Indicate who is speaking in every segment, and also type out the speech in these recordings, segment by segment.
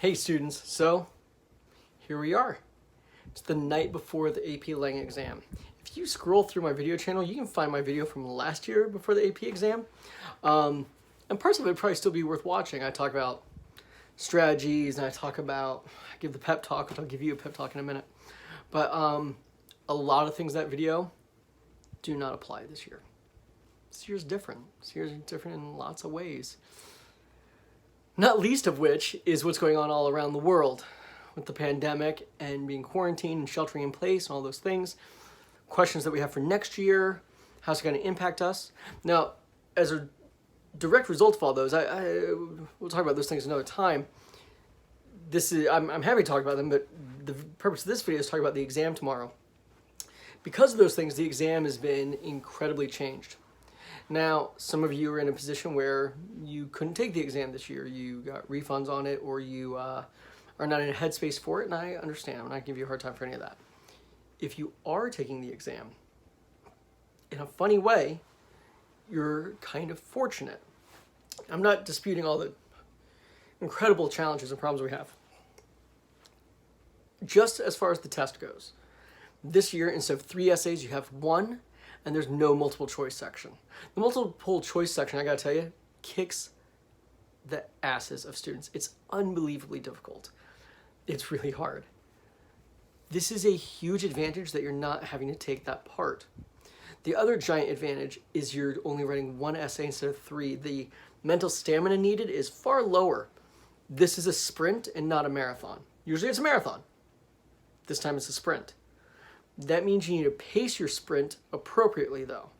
Speaker 1: Hey students, so here we are. It's the night before the AP Lang exam. If you scroll through my video channel, you can find my video from last year before the AP exam. And parts of it probably still be worth watching. I talk about strategies and I give the pep talk, which I'll give you a pep talk in a minute. But a lot of things in that video do not apply this year. This year's different. This year's different in lots of ways. Not least of which is what's going on all around the world with the pandemic and being quarantined and sheltering in place and all those things. Questions that we have for next year, how's it going to impact us? Now, as a direct result of all those, we'll talk about those things another time. I'm happy to talk about them, but the purpose of this video is to talk about the exam tomorrow. Because of those things, the exam has been incredibly changed. Now, some of you are in a position where you couldn't take the exam this year. You got refunds on it, or you are not in a headspace for it, and I understand. I'm not going to give you a hard time for any of that. If you are taking the exam, in a funny way, you're kind of fortunate. I'm not disputing all the incredible challenges and problems we have. Just as far as the test goes, this year, instead of 3 essays, you have 1, and there's no multiple choice section. The multiple choice section, I gotta tell you, kicks the asses of students. It's unbelievably difficult. It's really hard. This is a huge advantage that you're not having to take that part. The other giant advantage is you're only writing 1 essay instead of 3. The mental stamina needed is far lower. This is a sprint and not a marathon. Usually it's a marathon. This time it's a sprint. That means you need to pace your sprint appropriately, though.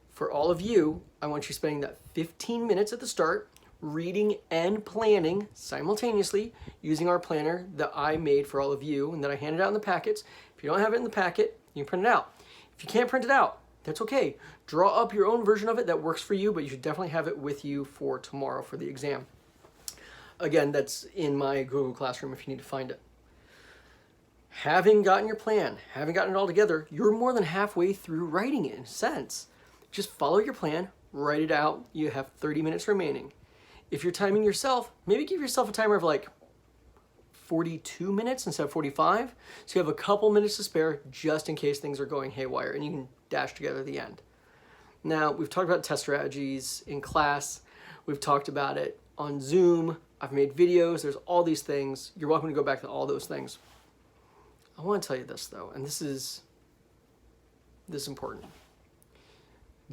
Speaker 1: For all of you, I want you spending that 15 minutes at the start reading and planning simultaneously using our planner that I made for all of you and that I handed out in the packets. If you don't have it in the packet, you can print it out. If you can't print it out, that's okay. Draw up your own version of it that works for you, but you should definitely have it with you for tomorrow for the exam. Again, that's in my Google Classroom if you need to find it. Having gotten your plan, having gotten it all together, you're more than halfway through writing it in a sense. Just follow your plan, write it out. You have 30 minutes remaining. If you're timing yourself, maybe give yourself a timer of like 42 minutes instead of 45. So you have a couple minutes to spare just in case things are going haywire and you can dash together at the end. Now, we've talked about test strategies in class. We've talked about it on Zoom. I've made videos. There's all these things. You're welcome to go back to all those things. I want to tell you this, though, and this is important.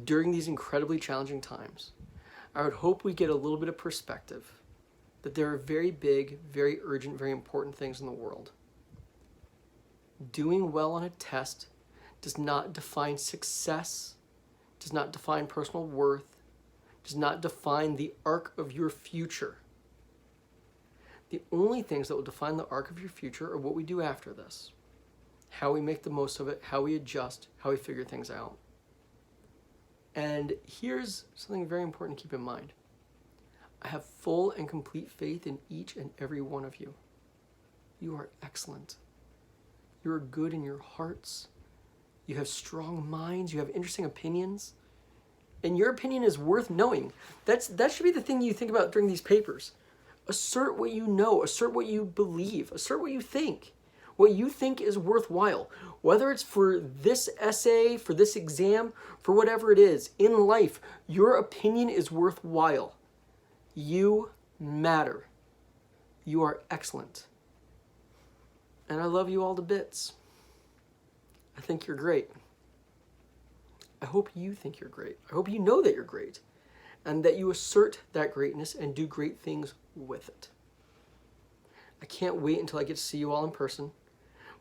Speaker 1: During these incredibly challenging times, I would hope we get a little bit of perspective that there are very big, very urgent, very important things in the world. Doing well on a test does not define success, does not define personal worth, does not define the arc of your future. The only things that will define the arc of your future are what we do after this. How we make the most of it, how we adjust, how we figure things out. And here's something very important to keep in mind. I have full and complete faith in each and every one of you. You are excellent. You are good in your hearts. You have strong minds. You have interesting opinions. And your opinion is worth knowing. That should be the thing you think about during these papers. Assert what you know, assert what you believe, assert what you think is worthwhile. Whether it's for this essay, for this exam, for whatever it is, in life, your opinion is worthwhile. You matter. You are excellent. And I love you all to bits. I think you're great. I hope you think you're great. I hope you know that you're great. And that you assert that greatness and do great things with it. I can't wait until I get to see you all in person.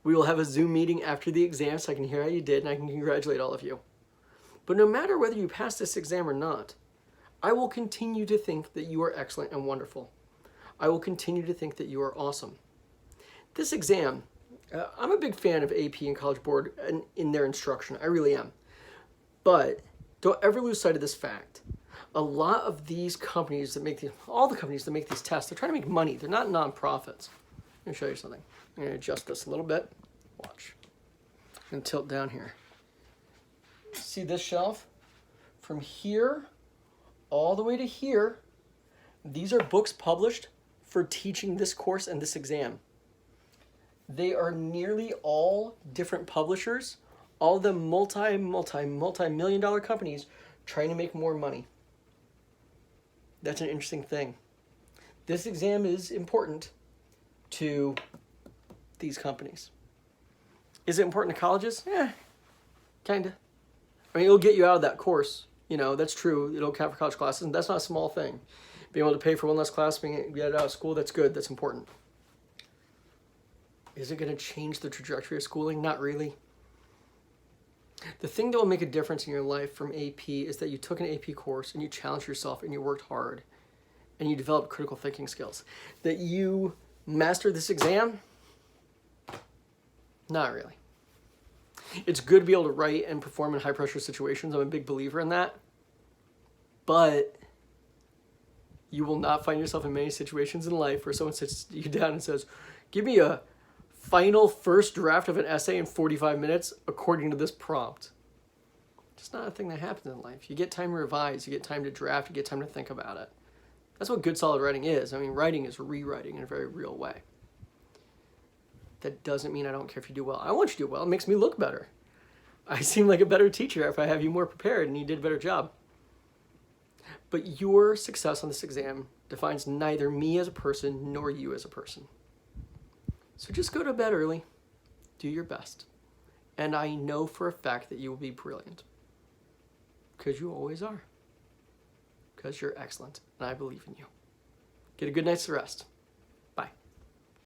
Speaker 1: We will have a Zoom meeting after the exam so I can hear how you did and I can congratulate all of you. But no matter whether you pass this exam or not, I will continue to think that you are excellent and wonderful. I will continue to think that you are awesome. This exam, I'm a big fan of AP and College Board and in their instruction. I really am. But don't ever lose sight of this fact. A lot of these companies that make all the companies that make these tests, they're trying to make money. They're not nonprofits. Let me show you something. I'm going to adjust this a little bit. Watch. I'm going to tilt down here. See this shelf? From here all the way to here, these are books published for teaching this course and this exam. They are nearly all different publishers, all of them multi-million dollar companies trying to make more money. That's an interesting thing. This exam is important to these companies. Is it important to colleges? Kinda. I mean, it'll get you out of that course. You know, that's true. It'll count for college classes, and that's not a small thing. Being able to pay for one less class, being get out of school, that's good. That's important. Is it going to change the trajectory of schooling? Not really. The thing that will make a difference in your life from AP is that you took an AP course and you challenged yourself and you worked hard and you developed critical thinking skills. That you mastered this exam? Not really. It's good to be able to write and perform in high pressure situations. I'm a big believer in that. But you will not find yourself in many situations in life where someone sits you down and says, give me a final first draft of an essay in 45 minutes according to this prompt. It's not a thing that happens in life. You get time to revise, you get time to draft, you get time to think about it. That's what good solid writing is. I mean, writing is rewriting in a very real way. That doesn't mean I don't care if you do well. I want you to do well. It makes me look better. I seem like a better teacher if I have you more prepared and you did a better job. But your success on this exam defines neither me as a person nor you as a person. So just go to bed early, do your best, and I know for a fact that you will be brilliant. Because you always are. Because you're excellent, and I believe in you. Get a good night's rest.